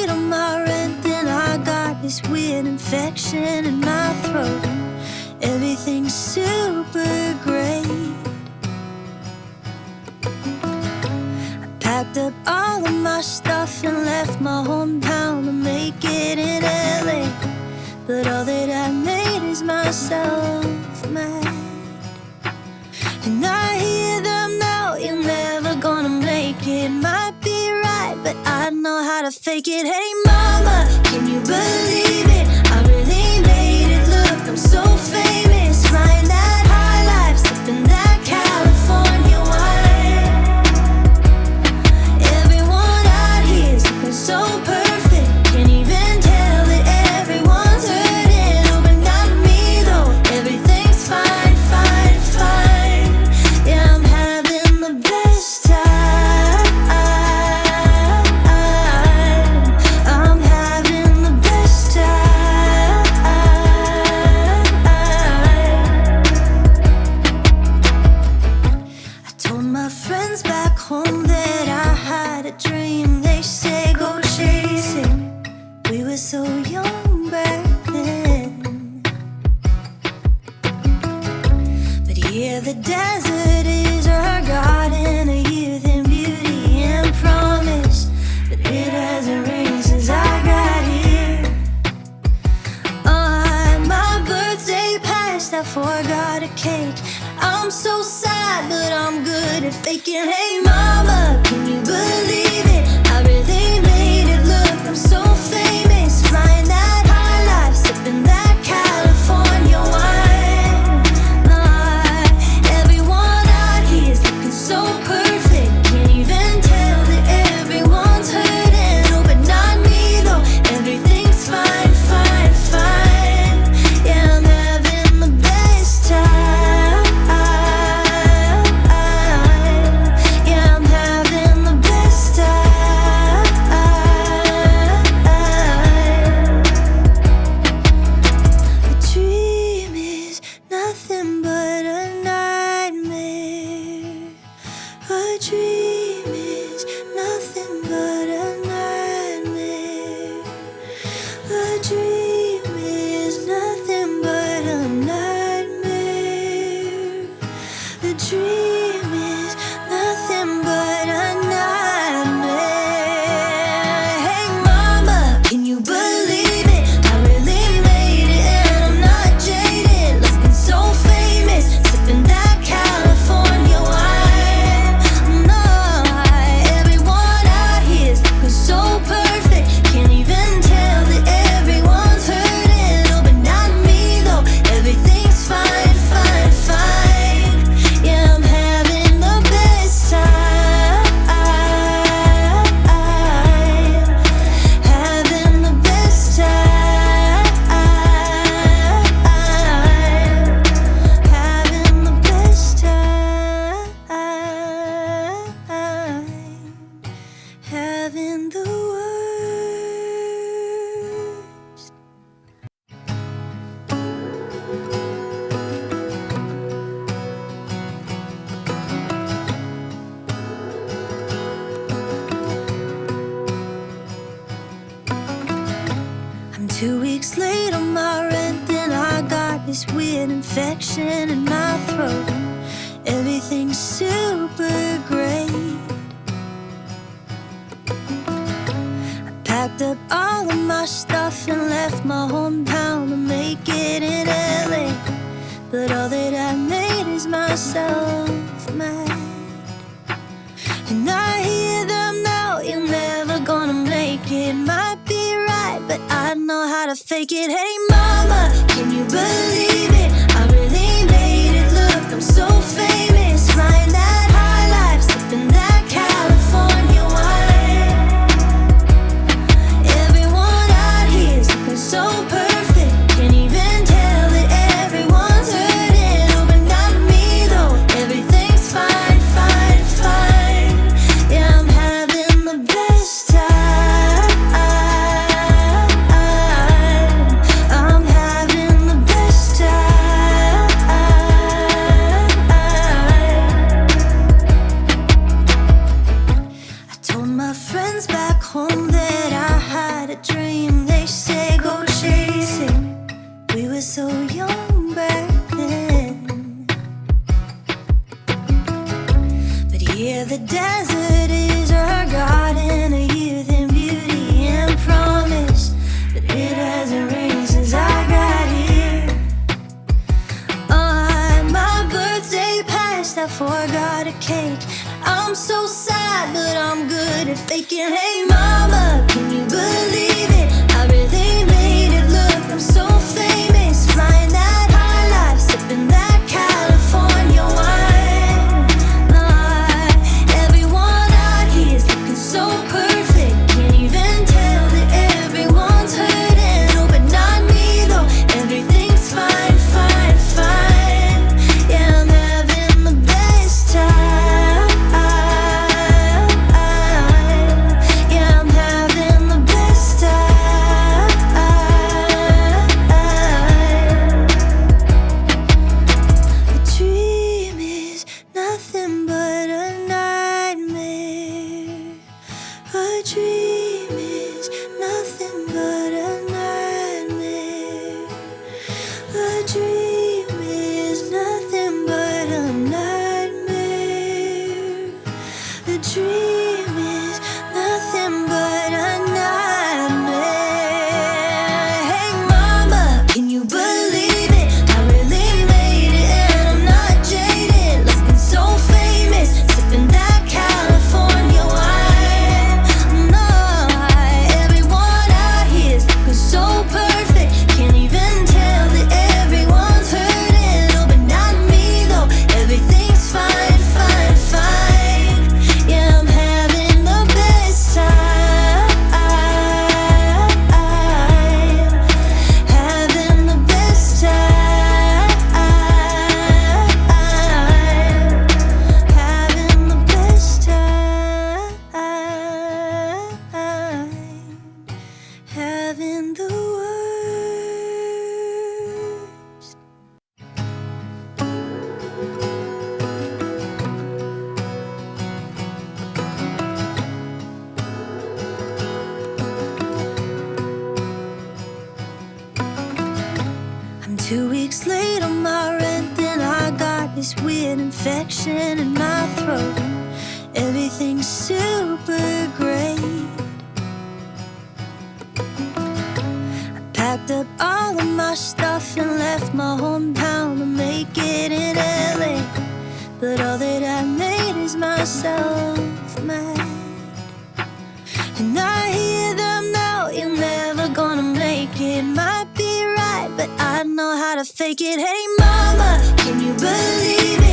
late on my rent, then I got this weird infection in my throat. Everything's super great. I packed up all of my stuff and left my hometown to make it in LA. But all that I made is myself mad. And I hear them now, you're never gonna make it. Might be right, but I know how to fake it. Hey mama, can you believe it? I really made it, look, I'm so famous. Flying that high life, sipping that California wine. Everyone out here's looking so perfect. Can't even tell that everyone's hurting. Oh, but not me though, everything's fine, fine, fine. Yeah, I'm having the best time. I'm having the best time. I told my friends back home that I had a dream. They say go chase it. We were so young back then. But here the desert is our garden of youth and beauty and promise. But it hasn't rained since I got here. My birthday passed, I forgot a cake. I'm so sad, but I'm good at faking. Hey mama, can you believe it? I really made it, look, I'm so famous. Flying that high life, sipping that California wine. Everyone out here's looking so perfect. Can't even tell that everyone's hurting. Oh, but not me though, everything's fine, fine, fine. Yeah, I'm having the best time. Yeah, I'm having the best time. A dream is nothing but a nightmare. A dream is nothing but a nightmare. A dream is nothing but a nightmare. A dream is nothing but a nightmare. Hey mama, can you believe it? I really made it and I'm not jaded. Looking so famous, sipping that California wine. No, everyone out here's looking so perfect. Can't even tell that everyone's hurting. Oh, but not me though, everything's fine, fine, fine. Yeah, I'm having the best time. Having the best time. Having the best time. Having the worst. I'm 2 weeks late on my rent, and I got this weird infection in my throat. Everything's super great. I packed up all of my stuff and left my hometown to make it in LA. But all that I made is myself mad. And I hear them now, you're never gonna make it. Might be right, but I know how to fake it. Hey mama, can you believe it? I really made it, look, I'm so famous. Flying that high life, sipping that California wine. Everyone out here's looking so perfect. Can't even tell that everyone's hurting. Oh, but not me though, everything's fine, fine, fine. Yeah, I'm having the best time. I'm having the best this weird infection in my throat. Everything's super great. I packed up all of my stuff and left my hometown to make it in LA. But all that I made is myself mad. And I hear them now, you're never gonna make it. Might be right, but I know how to fake it. Hey mama, can you believe it?